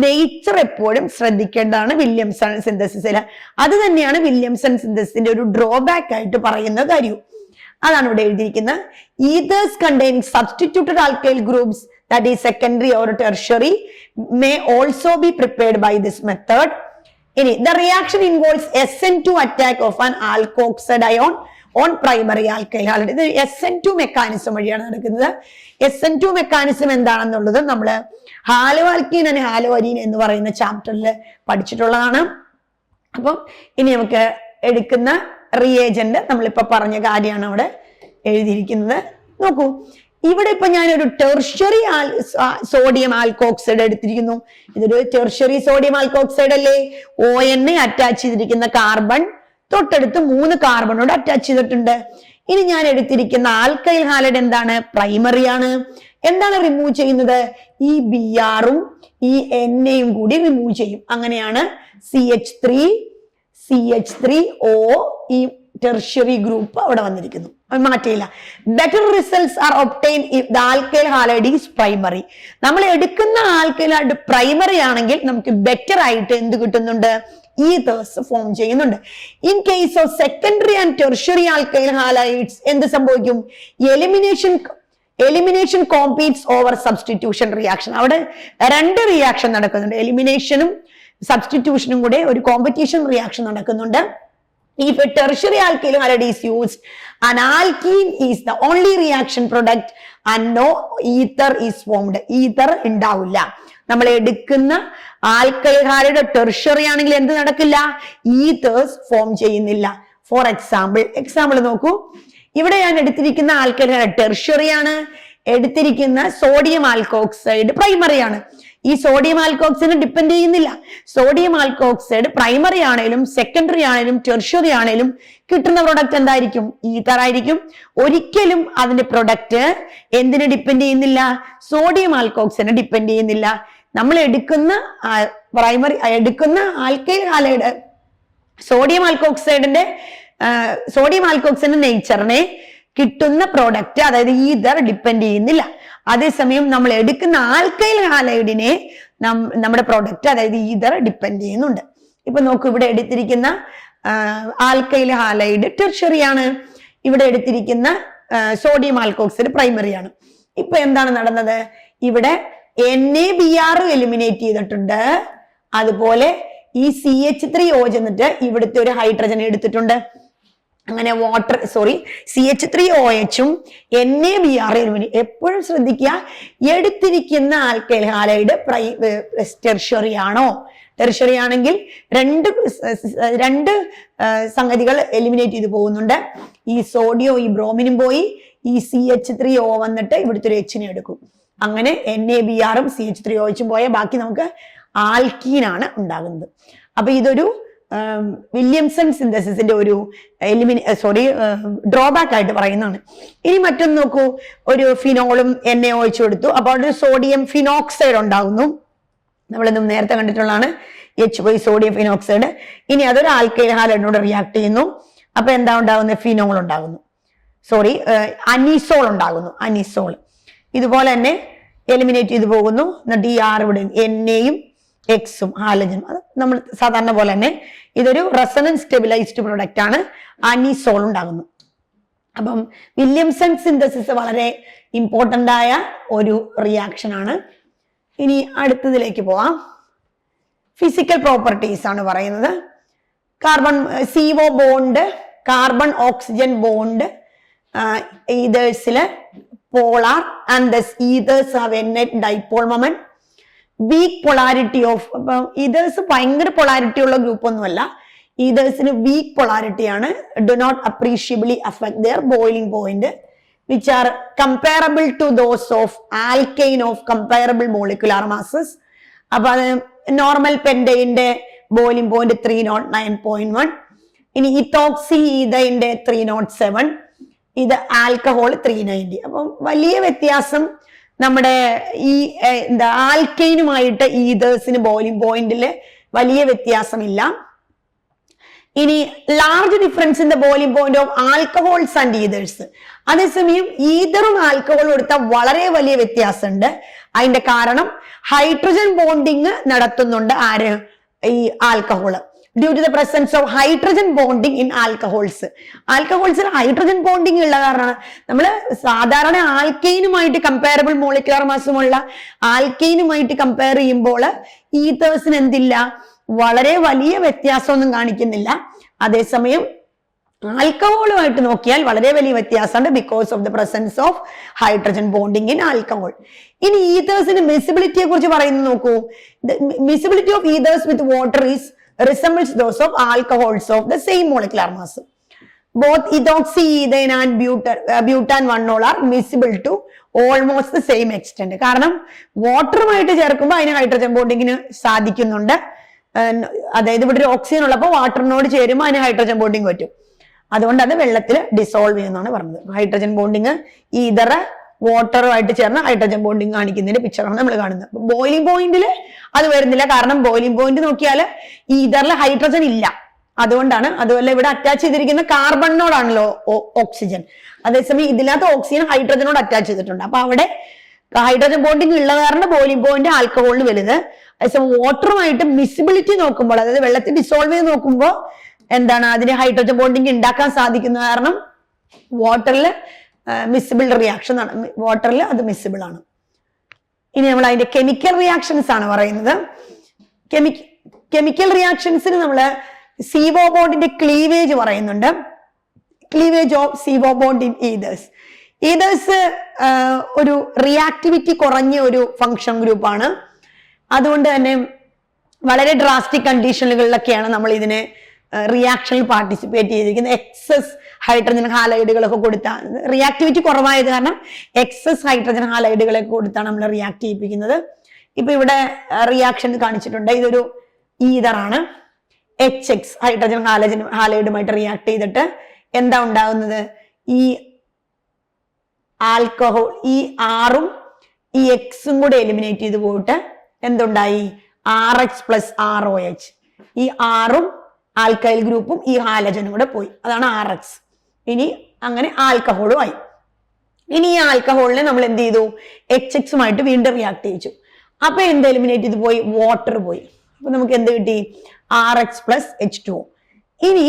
നേച്ചർ എപ്പോഴും ശ്രദ്ധിക്കേണ്ടതാണ് വില്യംസൺ സിന്തസിസിൽ. അത് തന്നെയാണ് വില്യംസൺ സിന്തസിന്റെ ഒരു ഡ്രോബാക്ക് ആയിട്ട് പറയുന്ന കാര്യം. അതാണ് ഇവിടെ എഴുതിയിരിക്കുന്നത്. Ethers containing substituted alkyl groups that is secondary or tertiary may also be prepared by this method. ഇനി the reaction involves SN2 attack of an alkoxide ion on primary alkyl halide. ഇത് SN2 mechanism വഴിയാണ് നടക്കുന്നത്. SN2 mechanism എന്താണെന്നുള്ളത് നമ്മൾ halo alkene and halo arene എന്ന് പറയുന്ന ചാപ്റ്ററിൽ പഠിച്ചിട്ടുള്ളതാണ്. അപ്പം ഇനി നമുക്ക് എടുക്കുന്ന റിയേജന്റ് നമ്മളിപ്പോ പറഞ്ഞ കാര്യമാണ് അവിടെ എഴുതിയിരിക്കുന്നത്. നോക്കൂ, ഇവിടെ ഇപ്പൊ ഞാനൊരു ടെർഷ്യറി സോഡിയം ആൽക്കോക്സൈഡ് എടുത്തിരിക്കുന്നു. ഇതൊരു ടെർഷ്യറി സോഡിയം ആൽക്കോക്സൈഡ് അല്ലേ? ON അറ്റാച്ച് ചെയ്തിരിക്കുന്ന കാർബൺ തൊട്ടടുത്ത് 3 കാർബണോട് അറ്റാച്ച് ചെയ്തിട്ടുണ്ട്. ഇനി ഞാൻ എടുത്തിരിക്കുന്ന ആൽക്കൈൽ ഹാലൈഡ് എന്താണ്? പ്രൈമറി ആണ്. എന്താണ് റിമൂവ് ചെയ്യുന്നത്? ഈ Br-ഉം ഈ Na-യും കൂടി റിമൂവ് ചെയ്യും. അങ്ങനെയാണ് CH3O ഈ ടെർഷ്യറി ഗ്രൂപ്പ് അവിടെ വന്നിരിക്കുന്നു. മാറ്റിയില്ല. Better results are obtain if the alkyl halide is primary. നമ്മൾ എടുക്കുന്ന ആൽക്കൈൽ ഹാലൈഡ് പ്രൈമറി ആണെങ്കിൽ നമുക്ക് ബെറ്റർ ആയിട്ട് എന്ത് കിട്ടുന്നുണ്ട്? ഈതേഴ്സ് ഫോം ചെയ്യുന്നുണ്ട്. In case of secondary and tertiary alkyl halides എന്ത് സംഭവിക്കും? Elimination competes over substitution reaction. അവിടെ 2 റിയാക്ഷൻ നടക്കുന്നുണ്ട്. എലിമിനേഷനും സബ്സ്റ്റിറ്റ്യൂഷനും കൂടെ ഒരു കോമ്പറ്റീഷൻ റിയാക്ഷൻ നടക്കുന്നുണ്ട്. If a tertiary alkyl halide is used, an alkene is the only reaction product and no ether is formed. Ether ഉണ്ടാവില്ല. നമ്മൾ എടുക്കുന്ന ആൽക്കൈൽ ഹാലൈഡ് ടെർഷ്യറി ആണെങ്കിൽ എന്ത് നടക്കില്ല? ഈതേഴ്സ് ഫോം ചെയ്യുന്നില്ല. ഫോർ എക്സാമ്പിൾ നോക്കൂ. ഇവിടെ ഞാൻ എടുത്തിരിക്കുന്ന ആൽക്കൈൽ ഹാലൈഡ് ടെർഷ്യറി ആണ്. എടുത്തിരിക്കുന്ന സോഡിയം ആൽക്കോക്സൈഡ് പ്രൈമറി ആണ്. ഈ സോഡിയം ആൽക്കോക്സൈഡ് ഡിപ്പെൻഡ് ചെയ്യുന്നില്ല. സോഡിയം ആൽക്കോക്സൈഡ് പ്രൈമറി ആണെങ്കിലും സെക്കൻഡറി ആണെങ്കിലും ടെർഷ്യറി ആണെങ്കിലും കിട്ടുന്ന പ്രൊഡക്റ്റ് എന്തായിരിക്കും? ഈതർ ആയിരിക്കും. ഒരിക്കലും അതിന്റെ പ്രൊഡക്റ്റ് എന്തിനെ ഡിപ്പെൻഡ് ചെയ്യുന്നില്ല? സോഡിയം ആൽക്കോക്സൈഡിനെ ഡിപ്പെൻഡ് ചെയ്യുന്നില്ല. നമ്മൾ എടുക്കുന്ന ആൽക്കൈൽ ഹാലൈഡ് സോഡിയം ആൽക്കോക്സൈഡിന്റെ നേച്ചറിനെ കിട്ടുന്ന പ്രോഡക്റ്റ് അതായത് ഈതർ ഡിപ്പെൻഡ് ചെയ്യുന്നില്ല. അതേസമയം നമ്മൾ എടുക്കുന്ന ആൽക്കൈൽ ഹാലൈഡിനെ നമ്മുടെ പ്രോഡക്റ്റ് അതായത് ഈതർ ഡിപ്പെൻഡ് ചെയ്യുന്നുണ്ട്. ഇപ്പൊ നോക്കൂ, ഇവിടെ എടുത്തിരിക്കുന്ന ആൽക്കൈൽ ഹാലൈഡ് ടെർഷ്യറി ആണ്. ഇവിടെ എടുത്തിരിക്കുന്ന സോഡിയം ആൽക്കോക്സൈഡ് പ്രൈമറി ആണ്. ഇപ്പൊ എന്താണ് നടന്നത്? ഇവിടെ NaBr എലിമിനേറ്റ് ചെയ്തിട്ടുണ്ട്. അതുപോലെ ഈ CH3O ചെന്നിട്ട് ഇവിടുത്തെ ഒരു ഹൈഡ്രജൻ എടുത്തിട്ടുണ്ട്. അങ്ങനെ CH3OHും NaBr എപ്പോഴും ശ്രദ്ധിക്കുക, എടുത്തിരിക്കുന്ന ആൽക്കൈൽ ഹാലൈഡ് ടെർഷ്യറി ആണോ? ടെർഷ്യറി ആണെങ്കിൽ രണ്ട് സംഗതികൾ എലിമിനേറ്റ് ചെയ്ത് പോകുന്നുണ്ട്. ഈ സോഡിയോ ഈ ബ്രോമിനും പോയി, ഈ CH3O വന്നിട്ട് ഇവിടുത്തെ ഒരു Hനെ എടുക്കും. അങ്ങനെ NaBrഉം CH3OHും പോയ ബാക്കി നമുക്ക് ആൽക്കീനാണ് ഉണ്ടാകുന്നത്. അപ്പൊ ഇതൊരു വില്യംസൺ സിന്തസിസിന്റെ ഒരു ഡ്രോബാക്ക് ആയിട്ട് പറയുന്നതാണ്. ഇനി മറ്റൊന്ന് നോക്കൂ, ഒരു ഫിനോളും NaOH എടുത്തു. അപ്പോൾ ഒരു സോഡിയം ഫിനോക്സൈഡ് ഉണ്ടാകുന്നു. നമ്മളിന്നും നേരത്തെ കണ്ടിട്ടുള്ളതാണ് H സോഡിയം ഫിനോക്സൈഡ്. ഇനി അതൊരു ആൽക്കൈൽ ഹാലൈഡിനോട് റിയാക്ട് ചെയ്യുന്നു. അപ്പൊ എന്താ ഉണ്ടാകുന്നത്? ഫിനോൾ ഉണ്ടാകുന്നു. അനീസോൾ ഉണ്ടാകുന്നു. അനീസോൾ ഇതുപോലെ തന്നെ എലിമിനേറ്റ് ചെയ്ത് പോകുന്നു. എന്നിട്ട് ഈ ഇവിടെ NAയും Xും ഹാലജനും അത് നമ്മൾ സാധാരണ പോലെ തന്നെ ഇതൊരു റെസണൻസ് സ്റ്റെബിലൈസ്ഡ് പ്രൊഡക്റ്റ് ആണ്. അനീസോൾ ഉണ്ടാകുന്നു. അപ്പം വില്യംസൺ സിന്തസിസ് വളരെ ഇമ്പോർട്ടന്റ് ആയ ഒരു റിയാക്ഷൻ ആണ്. ഇനി അടുത്തതിലേക്ക് പോവാം. ഫിസിക്കൽ പ്രോപ്പർട്ടീസ് ആണ് പറയുന്നത്. CO bond, carbon oxygen bond ഈതേഴ്സില് polar and thus ethers have a net dipole moment. Weak polarity of ethers ഭയങ്കര പൊളാരിറ്റി ഉള്ള ഗ്രൂപ്പ് ഒന്നുമല്ല. ഈതേഴ്സിന് വീക്ക് പൊളാരിറ്റി ആണ്. Do not appreciably affect their boiling point which are comparable to those of alkane of comparable molecular masses. അപ്പൊ അത് normal പെൻഡൈന്റെ boiling point 309.1. ഇനി ഇത്തോക്സി ഈതൈന്റെ 307, ഇത് alcohol 390. അപ്പം വലിയ വ്യത്യാസം നമ്മുടെ ഈ ആൽക്കൈനുമായിട്ട് ഈതേഴ്സിന് ബോയിലിംഗ് പോയിന്റില് വലിയ വ്യത്യാസമില്ല. ഇനി large difference in the boiling point of alcohols and ethers. അതേസമയം ഈതറും ആൽക്കഹോളും എടുത്താൽ വളരെ വലിയ വ്യത്യാസമുണ്ട്. അതിന്റെ കാരണം ഹൈഡ്രജൻ ബോണ്ടിങ് നടത്തുന്നുണ്ട് ആര്? ഈ alcohol. Due to the presence of hydrogen bonding in alcohols. ആൽക്കഹോൾസിൽ ഹൈഡ്രജൻ ബോണ്ടിങ് ഉള്ള കാരണമാണ് നമ്മൾ സാധാരണ ആൽക്കെയിനുമായിട്ട് കമ്പയറബിൾ മോളിക്കുലർ മാസുമുള്ള ആൽക്കെയിനുമായിട്ട് കമ്പയർ ചെയ്യുമ്പോൾ ഈതേഴ്സിന് എന്തില്ല, വളരെ വലിയ വ്യത്യാസമൊന്നും കാണിക്കുന്നില്ല. അതേസമയം ആൽക്കഹോളുമായിട്ട് നോക്കിയാൽ വളരെ വലിയ വ്യത്യാസമുണ്ട് because of the presence of hydrogen bonding in alcohol. ഇനി ഈതേഴ്സിന്റെ മിസിബിലിറ്റിയെ കുറിച്ച് പറയുന്നത് നോക്കൂ. Miscibility of ethers with water is resembles those of alcohols of the same molecular mass. Both ethoxyethane and butane 1-ol are miscible to almost the same extent. കാരണം വാട്ടറുമായിട്ട് ചേർക്കുമ്പോൾ അതിന് hydrogen ബോണ്ടിങ്ങിന് സാധിക്കുന്നുണ്ട്. അതായത് ഇവിടെ ഒരു ഓക്സിജൻ ഉള്ളപ്പോൾ വാട്ടറിനോട് ചേരുമ്പോൾ അതിന് ഹൈഡ്രജൻ ബോണ്ടിങ് പറ്റും. അതുകൊണ്ട് അത് വെള്ളത്തിൽ ഡിസോൾവ് ചെയ്യുന്നതാണ് പറഞ്ഞത്. ഹൈഡ്രജൻ ബോണ്ടിങ് ഈതർ വാട്ടറുമായിട്ട് ചേർന്ന് ഹൈഡ്രജൻ ബോണ്ടിങ് കാണിക്കുന്നതിന്റെ പിക്ചറാണ് നമ്മൾ കാണുന്നത്. ബോയിലിംഗ് പോയിന്റിൽ അത് വരുന്നില്ല. കാരണം ബോയിലിംഗ് പോയിന്റ് നോക്കിയാൽ ഈതറിൽ ഹൈഡ്രജൻ ഇല്ല, അതുകൊണ്ടാണ്. അതുപോലെ ഇവിടെ അറ്റാച്ച് ചെയ്തിരിക്കുന്ന കാർബണിനോടാണല്ലോ ഓക്സിജൻ. അതേസമയം ഇതിനകത്ത് ഓക്സിജൻ ഹൈഡ്രജനോട് അറ്റാച്ച് ചെയ്തിട്ടുണ്ട്. അപ്പൊ അവിടെ ഹൈഡ്രജൻ ബോണ്ടിങ് ഉള്ള കാരണം ബോയിലിംഗ് പോയിന്റ് ആൽക്കഹോളിന് വലുത്. അതേസമയം വാട്ടറുമായിട്ട് മിസിബിലിറ്റി നോക്കുമ്പോൾ, അതായത് വെള്ളത്തിൽ ഡിസോൾവ് ചെയ്ത് നോക്കുമ്പോൾ എന്താണ്, അതിന് ഹൈഡ്രജൻ ബോണ്ടിങ് ഉണ്ടാക്കാൻ സാധിക്കുന്ന കാരണം വാട്ടറിൽ മിസിബിൾ റിയാക്ഷൻ ആണ്. വാട്ടറിൽ അത് മിസിബിൾ ആണ്. ഇനി നമ്മൾ അതിന്റെ കെമിക്കൽ റിയാക്ഷൻസ് ആണ് പറയുന്നത്. കെമിക്കൽ റിയാക്ഷൻസിന് നമ്മൾ CO ബോണ്ടിന്റെ ക്ലീവേജ് പറയുന്നുണ്ട്. Cleavage of CO bond in ethers. Ethers ഒരു റിയാക്ടിവിറ്റി കുറഞ്ഞ ഒരു ഫങ്ഷൻ ഗ്രൂപ്പാണ്. അതുകൊണ്ട് തന്നെ വളരെ ഡ്രാസ്റ്റിക് കണ്ടീഷനുകളിലൊക്കെയാണ് നമ്മൾ ഇതിനെ റിയാക്ഷനിൽ പാർട്ടിസിപ്പേറ്റ് ചെയ്തിരിക്കുന്നത്. എക്സസ് ഹൈഡ്രജൻ ഹാലൈഡുകളൊക്കെ കൊടുത്താൽ, റിയാക്ടിവിറ്റി കുറവായത് കാരണം എക്സസ് ഹൈഡ്രജൻ ഹാലൈഡുകളൊക്കെ കൊടുത്താണ് നമ്മൾ റിയാക്ട് ചെയ്യിപ്പിക്കുന്നത്. ഇപ്പൊ ഇവിടെ റിയാക്ഷൻ കാണിച്ചിട്ടുണ്ട്. ഇതൊരു ഈതറാണ്. HX ഹൈഡ്രജൻ ഹാലൈഡുമായിട്ട് റിയാക്ട് ചെയ്തിട്ട് എന്താ ഉണ്ടാകുന്നത്? ഈ ആൽക്കഹോൾ, ഈ ആറും ഈ എക്സും കൂടെ എലിമിനേറ്റ് ചെയ്ത് പോയിട്ട് എന്തുണ്ടായി? RH + ROH. ഈ ആറും ആൽക്കൈൽ ഗ്രൂപ്പും ഈ ഹാലജനും കൂടെ പോയി, അതാണ് RX. ഇനി അങ്ങനെ ആൽക്കഹോളും ആയി. ഇനി ഈ ആൽക്കഹോളിനെ നമ്മൾ എന്ത് ചെയ്തു? HXുമായിട്ട് വീണ്ടും റിയാക്ട് ചെയ്യിച്ചു. അപ്പൊ എന്ത് എലിമിനേറ്റ് ചെയ്ത് പോയി? വാട്ടർ പോയി. അപ്പൊ നമുക്ക് എന്ത് കിട്ടി? RH + H2O. ഇനി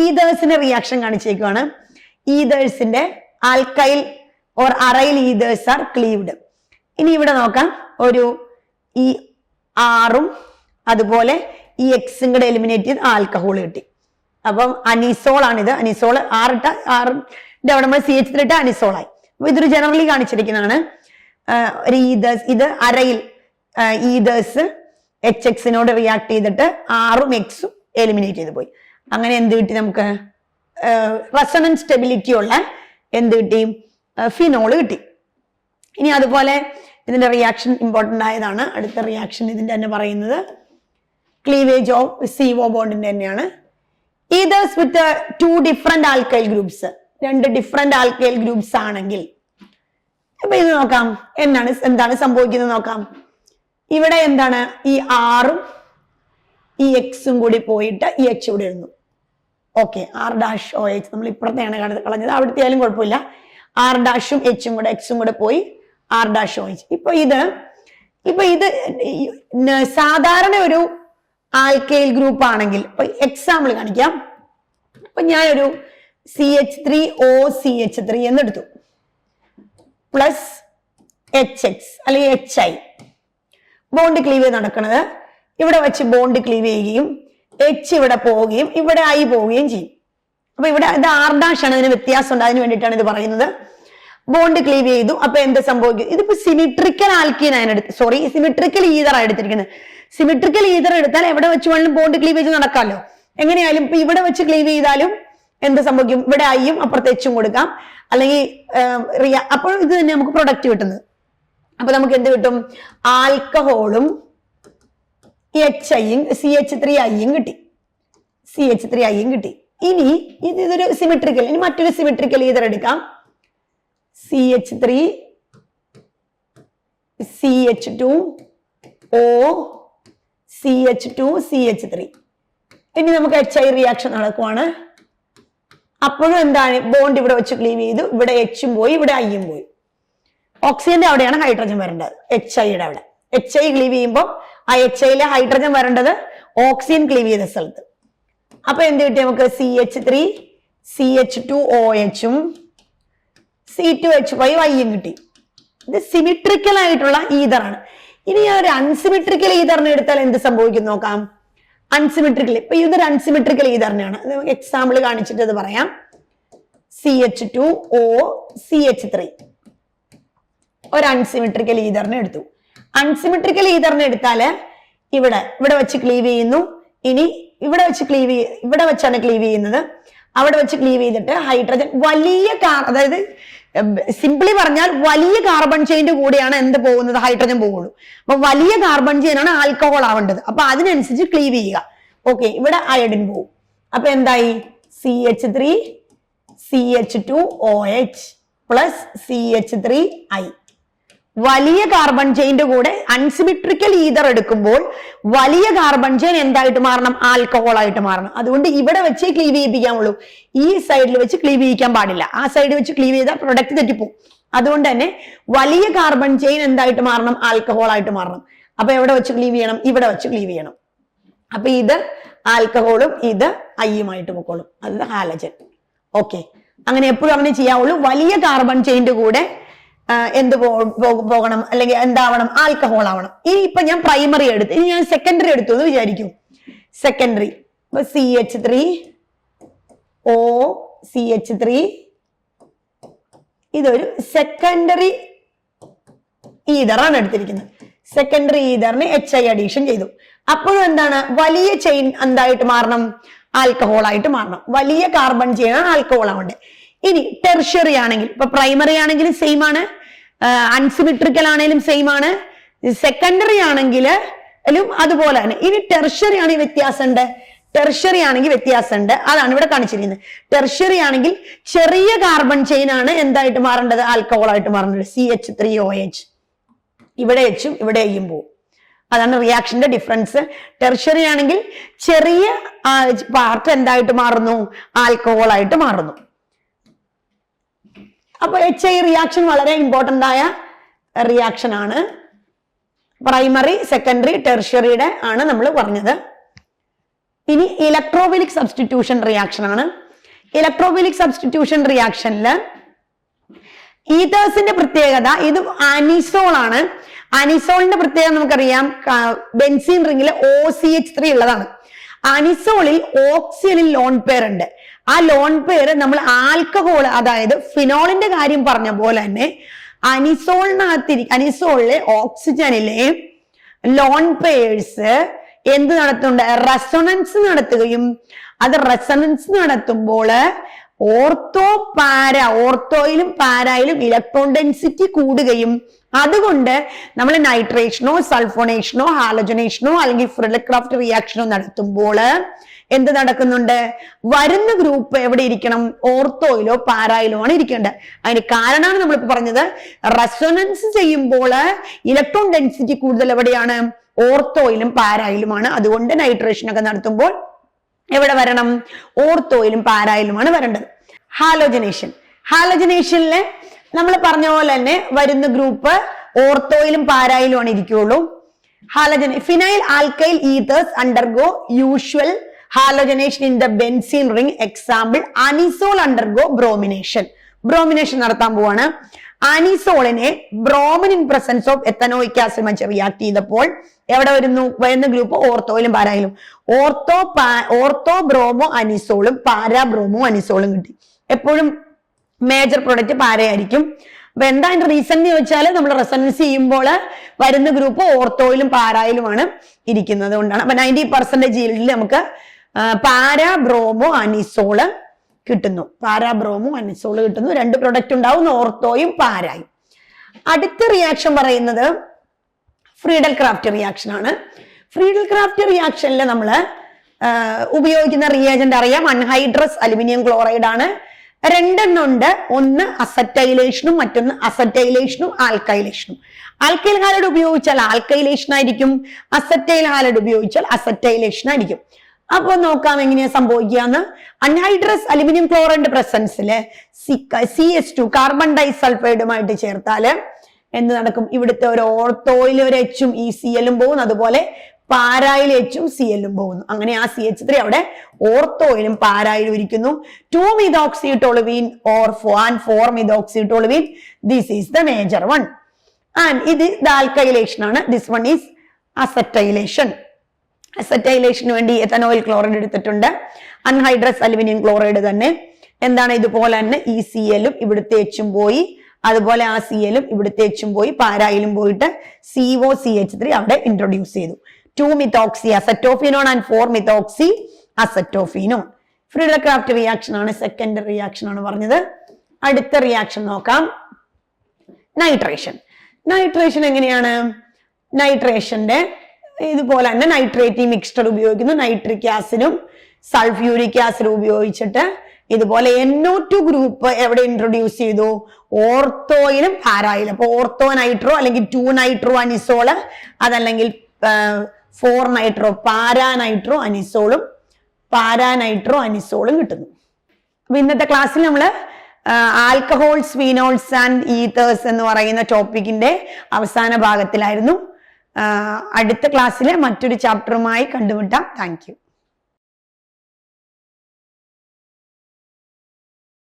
ഈതേഴ്സിന്റെ റിയാക്ഷൻ കാണിച്ചേക്കുവാണ്. ഈതേഴ്സിന്റെ alkyl or aryl ethers are cleaved. ഇനി ഇവിടെ നോക്കാം, ഒരു ഈ ആറും അതുപോലെ ഈ എക്സും കൂടെ എലിമിനേറ്റ് ചെയ്ത് ആൽക്കഹോൾ കിട്ടി. അപ്പം അനിസോൾ ആണിത്. അനിസോൾ ആറിന്റെ അവിടെ നമ്മൾ CH3 ഇട്ട അനിസോളായി. അപ്പൊ ഇതൊരു ജനറലി കാണിച്ചിരിക്കുന്നതാണ്. ഒരു ഈതേഴ്സ്, ഇത് അരയിൽ ഈതേഴ്സ് HXനോട് റിയാക്ട് ചെയ്തിട്ട് ആറും എക്സും എലിമിനേറ്റ് ചെയ്ത് പോയി. അങ്ങനെ എന്ത് കിട്ടി നമുക്ക്? റെസണൻസ് സ്റ്റെബിലിറ്റി ഉള്ള എന്ത് കിട്ടി? ഫിനോൾ കിട്ടി. ഇനി അതുപോലെ ഇതിന്റെ റിയാക്ഷൻ ഇമ്പോർട്ടന്റ് ആയതാണ്. അടുത്ത റിയാക്ഷൻ ഇതിന്റെ തന്നെ പറയുന്നത് ക്ലീവേജ് ഓഫ് CO ബോണ്ടിന്റെ തന്നെയാണ്. ഈതേഴ്സ് വിത്ത് 2 different alkyl groups, 2 different alkyl groups ആണെങ്കിൽ അപ്പൊ ഇത് നോക്കാം എന്താണ് സംഭവിക്കുന്നത് നോക്കാം. ഇവിടെ എന്താണ്? ഈ ആറും ഈ എക്സും കൂടി പോയിട്ട് ഈ H കൂടി ഇരുന്നു. ഓക്കെ, R-OH നമ്മൾ ഇപ്പുറത്തെയാണ് കളഞ്ഞത്, അവിടുത്തെ ആയാലും കുഴപ്പമില്ല. R-ഉം Hഉം കൂടെ എക്സും കൂടെ പോയി R-OH. ഇപ്പൊ ഇത് സാധാരണ ഒരു ആൽക്കൈൽ ഗ്രൂപ്പ് ആണെങ്കിൽ, ഇപ്പൊ എക്സാമ്പിൾ കാണിക്കാം. അപ്പൊ ഞാനൊരു CH3OCH3 എന്നെടുത്തു, പ്ലസ് HX അല്ലെങ്കിൽ HI. ബോണ്ട് ക്ലീവ് നടക്കുന്നത് ഇവിടെ വെച്ച് ബോണ്ട് ക്ലീവ് ചെയ്യുകയും H ഇവിടെ പോവുകയും ഇവിടെ I പോവുകയും ചെയ്യും. അപ്പൊ ഇവിടെ ഇത് R' ആണ്, ഇതിന് വ്യത്യാസം ഉണ്ട്, അതിന് വേണ്ടിയിട്ടാണ് ഇത് പറയുന്നത്. ബോണ്ട് ക്ലീവ് ചെയ്തു. അപ്പൊ എന്ത് സംഭവിക്കും? ഇതിപ്പോ സിമിട്രിക്കൽ ആൽക്കീൻ സിമിട്രിക്കൽ ഈതർ ആണ് എടുത്തിരിക്കുന്നത്. സിമിട്രിക്കൽ ഈതർ എടുത്താൽ എവിടെ വെച്ച് വേണമെങ്കിലും ബോണ്ട് ക്ലീവേജ് നടക്കാമല്ലോ. എങ്ങനെയായാലും ഇപ്പൊ ഇവിടെ വെച്ച് ക്ലീവ് ചെയ്താലും എന്ത് സംഭവിക്കും? ഇവിടെ Iയും അപ്പുറത്ത് Hഉം കൊടുക്കാം, അല്ലെങ്കിൽ അപ്പോൾ ഇത് തന്നെ നമുക്ക് പ്രൊഡക്റ്റ് കിട്ടുന്നത്. അപ്പൊ നമുക്ക് എന്ത് കിട്ടും? ആൽക്കഹോളും HIയും CH3Iയും കിട്ടി. CH3Iയും കിട്ടി. ഇനി ഇതൊരു സിമിട്രിക്കൽ, ഇനി മറ്റൊരു സിമിട്രിക്കൽ ഈതർ എടുക്കാം. CH3 CH2O CH2 CH3. ഇനി നമുക്ക് HI റിയാക്ഷൻ നടക്കുവാണ്. അപ്പോഴും എന്താണ്, ബോണ്ട് ഇവിടെ വെച്ച് ക്ലീവ് ചെയ്തു, ഇവിടെ എച്ചും പോയി, ഇവിടെ ഐയും പോയി. ഓക്സിജന്റെ അവിടെയാണ് ഹൈഡ്രജൻ വരേണ്ടത്, HIയുടെ അവിടെ. HI ക്ലീവ് ചെയ്യുമ്പോൾ ആ HIയിലെ ഹൈഡ്രജൻ വരേണ്ടത് ഓക്സിജൻ ക്ലീവ് ചെയ്ത സ്ഥലത്ത്. അപ്പൊ എന്ത് കിട്ടി നമുക്ക്? CH3 CH2OH C2H5 ഐയും കിട്ടി. ഇത് സിമിട്രിക്കൽ ആയിട്ടുള്ള ഈതറാണ്. ഇനി ഞാൻ ഒരു അൺസിമിട്രിക്കൽ ഈതറിനെ എടുത്താൽ എന്ത് സംഭവിക്കും നോക്കാം. അൺസിമിട്രിക്കൽ, ഇപ്പൊ ഇതൊരു അൺസിമിട്രിക്കൽ ഈതറിനാണ്. എക്സാമ്പിൾ കാണിച്ചിട്ട് അത് പറയാം. CH2O CH3 ഒരു അൺസിമിട്രിക്കൽ ഈതറിനെ എടുത്തു. അൺസിമിട്രിക്കൽ ഈതറിനെ എടുത്താല് ഇവിടെ വെച്ച് ക്ലീവ് ചെയ്യുന്നു. ഇനി ഇവിടെ വെച്ചാണ് ക്ലീവ് ചെയ്യുന്നത്. അവിടെ വെച്ച് ക്ലീവ് ചെയ്തിട്ട് ഹൈഡ്രജൻ വലിയ അതായത് സിംപ്ലി പറഞ്ഞാൽ വലിയ കാർബൺ ചെയിന്റെ കൂടെയാണ് എന്ത് പോകുന്നത്, ഹൈഡ്രജൻ പോകുള്ളൂ. അപ്പൊ വലിയ കാർബൺ ചെയിൻ ആണ് ആൽക്കഹോൾ ആവേണ്ടത്. അപ്പൊ അതിനനുസരിച്ച് ക്ലീവ് ചെയ്യുക. ഓക്കെ, ഇവിടെ അയഡിൻ പോകും. അപ്പൊ എന്തായി? CH3 CH2OH plus CH3I. വലിയ കാർബൺ ചെയിന്റെ കൂടെ അൺസിമിട്രിക്കൽ ഈതർ എടുക്കുമ്പോൾ വലിയ കാർബൺ ചെയിൻ എന്തായിട്ട് മാറണം? ആൽക്കഹോൾ ആയിട്ട് മാറണം. അതുകൊണ്ട് ഇവിടെ വെച്ച് ക്ലീവ് ചെയ്യിപ്പിക്കാമുള്ളൂ. ഈ സൈഡിൽ വെച്ച് ക്ലീവ് ചെയ്യിക്കാൻ പാടില്ല. ആ സൈഡ് വെച്ച് ക്ലീവ് ചെയ്താൽ പ്രൊഡക്റ്റ് തെറ്റിപ്പോവും. അതുകൊണ്ട് തന്നെ വലിയ കാർബൺ ചെയിൻ എന്തായിട്ട് മാറണം? ആൽക്കഹോൾ ആയിട്ട് മാറണം. അപ്പൊ എവിടെ വെച്ച് ക്ലീവ് ചെയ്യണം? ഇവിടെ വെച്ച് ക്ലീവ് ചെയ്യണം. അപ്പൊ ഇത് ആൽക്കഹോളും ഇത് ഐയുമായിട്ട് പൊക്കോളും. അത് ഹാലജൻ. ഓക്കെ, അങ്ങനെ എപ്പോഴും അങ്ങനെ ചെയ്യാവുള്ളൂ. വലിയ കാർബൺ ചെയിന്റെ കൂടെ എന്ത് പോകണം, അല്ലെങ്കിൽ എന്താവണം? ആൽക്കഹോൾ ആവണം. ഇനി ഇപ്പൊ ഞാൻ പ്രൈമറി എടുത്തു, ഇനി ഞാൻ സെക്കൻഡറി എടുത്തു എന്ന് വിചാരിക്കും. സെക്കൻഡറി CH3O CH3 ഇതൊരു സെക്കൻഡറി ഈതറാണ് എടുത്തിരിക്കുന്നത്. സെക്കൻഡറി ഈതറിന് HI അഡീഷൻ ചെയ്തു. അപ്പോഴും എന്താണ്? വലിയ ചെയിൻ എന്തായിട്ട് മാറണം? ആൽക്കഹോൾ ആയിട്ട് മാറണം. വലിയ കാർബൺ ചെയിൻ ആണ് ആൽക്കഹോൾ ആവണ്ടേ. ഇനി ടെർഷ്യറി ആണെങ്കിൽ, ഇപ്പൊ പ്രൈമറി ആണെങ്കിലും സെയിം ആണ്, അൺസിമിട്രിക്കൽ ആണെങ്കിലും സെയിം ആണ്, സെക്കൻഡറി ആണെങ്കിലും അതുപോലെ തന്നെ. ഇനി ടെർഷ്യറി ആണെങ്കിൽ വ്യത്യാസമുണ്ട്. ടെർഷ്യറി ആണെങ്കിൽ വ്യത്യാസമുണ്ട്, അതാണ് ഇവിടെ കാണിച്ചിരിക്കുന്നത്. ടെർഷ്യറി ആണെങ്കിൽ ചെറിയ കാർബൺ ചെയിൻ ആണ് എന്തായിട്ട് മാറേണ്ടത്? ആൽക്കഹോൾ ആയിട്ട് മാറേണ്ടത്. CH3OH. ഇവിടെ എച്ചും ഇവിടെ ഐയും പോവും. അതാണ് റിയാക്ഷന്റെ ഡിഫറൻസ്. ടെർഷ്യറി ആണെങ്കിൽ ചെറിയ പാർട്ട് എന്തായിട്ട് മാറുന്നു? ആൽക്കഹോൾ ആയിട്ട് മാറുന്നു. അപ്പൊ HI റിയാക്ഷൻ വളരെ ഇമ്പോർട്ടന്റ് ആയ റിയാക്ഷൻ ആണ്. പ്രൈമറി, സെക്കൻഡറി, ടെർഷ്യറിയുടെ ആണ് നമ്മൾ പറഞ്ഞത്. ഇനി ഇലക്ട്രോഫിലിക് സബ്സ്റ്റിറ്റ്യൂഷൻ റിയാക്ഷൻ ആണ്. ഇലക്ട്രോഫിലിക് സബ്സ്റ്റിറ്റ്യൂഷൻ റിയാക്ഷനില് ഈതേഴ്സിന്റെ പ്രത്യേകത, ഇത് അനിസോൾ ആണ്. അനിസോളിന്റെ പ്രത്യേകത നമുക്കറിയാം, ബെൻസീൻ റിംഗിൽ OCH3 ഉള്ളതാണ്. അനിസോളിൽ ഓക്സിജനിൽ ലോൺ പെയർ ഉണ്ട്. ആ ലോൺ പെയർ നമ്മൾ ആൽക്കഹോൾ, അതായത് ഫിനോളിന്റെ കാര്യം പറഞ്ഞ പോലെ തന്നെ അനിസോളിലെ ഓക്സിജനിലെ ലോൺ പെയേഴ്സ് എന്ത് നടത്തുന്നുണ്ട്? റെസൊണൻസ് നടത്തുകയും അത് റെസൊണൻസ് നടത്തുമ്പോൾ ഓർത്തോയിലും പാരായിലും ഇലക്ട്രോൺ ഡെൻസിറ്റി കൂടുകയും അതുകൊണ്ട് നമ്മൾ നൈട്രേഷനോ സൾഫോണേഷനോ ഹാലജനേഷനോ അല്ലെങ്കിൽ ഫ്രിഡൽക്രാഫ്റ്റ് റിയാക്ഷനോ നടത്തുമ്പോൾ എന്ത് നടക്കുന്നുണ്ട്? വരുന്ന ഗ്രൂപ്പ് എവിടെ ഇരിക്കണം? ഓർത്തോയിലോ പാരായിലോ ആണ് ഇരിക്കേണ്ടത്. അതിന് കാരണമാണ് നമ്മളിപ്പോ പറഞ്ഞത്, റെസൊണൻസ് ചെയ്യുമ്പോൾ ഇലക്ട്രോൺ ഡെൻസിറ്റി കൂടുതൽ എവിടെയാണ്? ഓർത്തോയിലും പാരായിലുമാണ്. അതുകൊണ്ട് നൈട്രേഷൻ ഒക്കെ നടത്തുമ്പോൾ എവിടെ വരണം? ഓർത്തോയിലും പാരായിലുമാണ് വരേണ്ടത്. ഹാലോജനേഷനില് നമ്മൾ പറഞ്ഞ പോലെ തന്നെ വരുന്ന ഗ്രൂപ്പ് ഓർത്തോയിലും പാരായിലും ആണ് ഇരിക്കുകയുള്ളൂ. Phenyl alkyl ethers undergo usual halogenation in the benzene ring. Example anisole undergo bromination. Bromination നടത്താൻ പോവാണ്. അനിസോളിനെ bromine in presence of ethanoic acid വെച്ച് റിയാക്ട് ചെയ്തപ്പോൾ എവിടെ വരുന്ന ഗ്രൂപ്പ്? ഓർത്തോയിലും പാരായിലും. ഓർത്തോ ബ്രോമോ അനിസോളും പാരാ ബ്രോമോ അനിസോളും കിട്ടി. എപ്പോഴും മേജർ പ്രൊഡക്റ്റ് പാരയായിരിക്കും. അപ്പൊ എന്താ അതിന്റെ റീസൺ എന്ന് ചോദിച്ചാൽ, നമ്മൾ റെസൊണൻസ് ചെയ്യുമ്പോൾ വരുന്ന ഗ്രൂപ്പ് ഓർത്തോയിലും പാരായിലുമാണ് ഇരിക്കുന്നത് കൊണ്ടാണ്. അപ്പൊ 90% ഈൽഡിൽ നമുക്ക് പാരാ ബ്രോമോ അനിസോള് കിട്ടുന്നു. പാരാബ്രോമോ അനിസോള് കിട്ടുന്നു. 2 പ്രൊഡക്റ്റ് ഉണ്ടാവും, ഓർത്തോയും പാരായും. അടുത്ത റിയാക്ഷൻ പറയുന്നത് ഫ്രീഡൽ ക്രാഫ്റ്റ് റിയാക്ഷൻ ആണ്. ഫ്രീഡൽ ക്രാഫ്റ്റ് റിയാക്ഷനിൽ നമ്മൾ ഉപയോഗിക്കുന്ന റിയേജന്റ് അറിയാം, അൺഹൈഡ്രസ് അലുമിനിയം ക്ലോറൈഡ് ആണ്. 2 എണ്ണം ഉണ്ട്. ഒന്ന് അസറ്റൈലേഷനും മറ്റൊന്ന് അസറ്റൈലേഷനും ആൽക്കൈലേഷനും. ആൽക്കൈൽ ഹാലൈഡ് ഉപയോഗിച്ചാൽ ആൽക്കൈലേഷൻ ആയിരിക്കും, അസറ്റൈൽ ഹാലൈഡ് ഉപയോഗിച്ചാൽ അസറ്റൈലേഷൻ ആയിരിക്കും. അപ്പൊ നോക്കാം എങ്ങനെയാ സംഭവിക്കാന്ന്. അൺഹൈഡ്രസ് അലുമിനിയം ക്ലോറൈഡ് പ്രസൻസില് CH2 കാർബൺ ഡൈസൾഫൈഡുമായിട്ട് ചേർത്താല് എന്ത് നടക്കും? ഇവിടുത്തെ ഒരു ഓർത്തോയിൽ ഒരു എച്ചും ഈ Cl പോകുന്നു, അതുപോലെ പാരായിൽ എച്ചും Cl പോകുന്നു. അങ്ങനെ ആ CH3 അവിടെ ഓർത്തോയിലും പാരായിലും ഇരിക്കുന്നു. 2-methoxytoluene or 4-methoxytoluene. This is the major one. And ഇത് ആൽക്കൈലേഷൻ ആണ്. This one is acetylation. അസറ്റൈലേഷന് വേണ്ടി എഥനോയിൽ ക്ലോറൈഡ് എടുത്തിട്ടുണ്ട്. അൺഹൈഡ്രസ് അലുമിനിയം ക്ലോറൈഡ് തന്നെ എന്താണ്? ഇതുപോലെ തന്നെ ഈ Cl ഇവിടുത്തെ എച്ചും പോയി, അതുപോലെ ആ Cl ഇവിടുത്തെ എച്ചും പോയി, പാരായിലും പോയിട്ട് COCH3 അവിടെ ഇൻട്രൊഡ്യൂസ് ചെയ്തു. 2-methoxy acetophenone and 4-methoxy acetophenone. Friedel Crafts reaction ആണ്, സെക്കൻഡ് റിയാക്ഷൻ ആണ് പറഞ്ഞത്. അടുത്ത റിയാക്ഷൻ നോക്കാം. നൈട്രേഷൻ. നൈട്രേഷൻ എങ്ങനെയാണ്? നൈട്രേഷന്റെ ഇതുപോലെ തന്നെ നൈട്രേറ്റ് മിക്സ്ചർ ഉപയോഗിക്കുന്നു. നൈട്രിക് ആസിഡും സൾഫ്യൂരിക് ആസിഡും ഉപയോഗിച്ചിട്ട് ഇതുപോലെ NO2 ഗ്രൂപ്പ് എവിടെ ഇൻട്രൊഡ്യൂസ് ചെയ്തു? ഓർത്തോയിലും പാരായിലും. അപ്പൊ ഓർത്തോ നൈട്രോ അല്ലെങ്കിൽ 2-നൈട്രോ അനിസോള്, അതല്ലെങ്കിൽ 4-നൈട്രോ പാരാനൈട്രോ അനിസോളും കിട്ടുന്നു. അപ്പൊ ഇന്നത്തെ ക്ലാസ്സിൽ നമ്മള് ആൽക്കഹോൾസ്, ഫീനോൾസ് ആൻഡ് ഈതേഴ്സ് എന്ന് പറയുന്ന ടോപ്പിക്കിന്റെ അവസാന ഭാഗത്തിലായിരുന്നു. അടുത്ത ക്ലാസ്സിലെ മറ്റൊരു ചാപ്റ്ററുമായി കണ്ടുമുട്ടാം. Thank you.